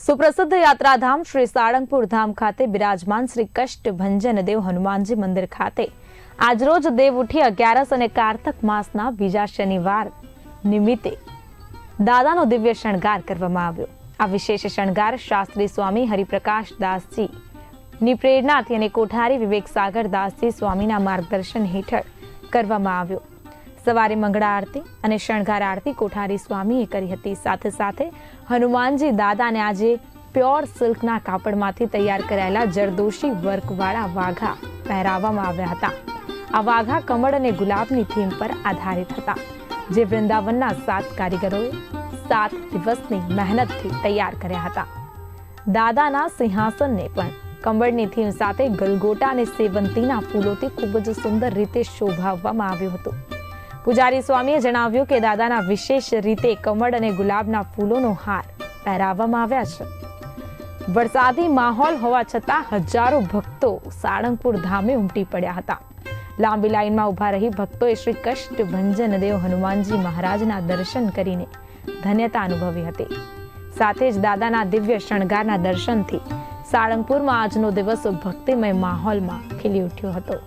સુપ્રસિદ્ધ યાત્રાધામ શ્રી સાળંગપુર ધામ ખાતે બિરાજમાન શ્રી કષ્ટભંજન દેવ હનુમાનજી મંદિર ખાતે આજરોજ દેવઉઠી 11 અને કારતક માસના બીજા શનિવાર નિમિત્તે દાદાનો દિવ્ય શણગાર કરવામાં આવ્યો। આ વિશેષ શણગાર શાસ્ત્રી સ્વામી હરિપ્રકાશ દાસજી ની પ્રેરણાથી અને કોઠારી વિવેક સાગર દાસજી સ્વામીના માર્ગદર્શન હેઠળ કરવામાં આવ્યો। સવારે મંગળા આરતી અને શણગાર આરતી કોઠારી સ્વામીએ કરી હતી। સાથે સાથે હનુમાનજી દાદાને આજે પ્યોર સિલ્કના કાપડમાંથી તૈયાર કરાયેલા જરદોશી વર્કવાળા વાઘા પહેરાવવામાં આવ્યા હતા। આ વાઘા કમળ અને ગુલાબની થીમ પર આધારિત હતા, જે વૃંદાવનના 7 કારીગરોએ 7 દિવસની મહેનતથી તૈયાર કર્યા હતા। દાદાના સિંહાસનને પણ કમળની થીમ સાથે ગલગોટા અને સેવંતીના ફૂલોથી ખૂબ જ સુંદર રીતે શોભાવવામાં આવ્યું હતું। પૂજારી સ્વામીએ જણાવ્યું કે દાદાના વિશેષ રીતે કમળ અને ગુલાબના ફૂલોનો હાર પહેરાવવામાં આવ્યા છે। વરસાદી માહોલ હોવા છતાં હજારો ભક્તો સાળંગપુર ધામે ઉમટી પડ્યા હતા। લાંબી લાઈનમાં ઉભા રહી ભક્તોએ શ્રી કષ્ટભંજન દેવ હનુમાનજી મહારાજના દર્શન કરીને ધન્યતા અનુભવી હતી। સાથે જ દાદાના દિવ્ય શણગારના દર્શનથી સાળંગપુરમાં આજનો દિવસ ભક્તિમય માહોલમાં ખીલી ઉઠ્યો હતો।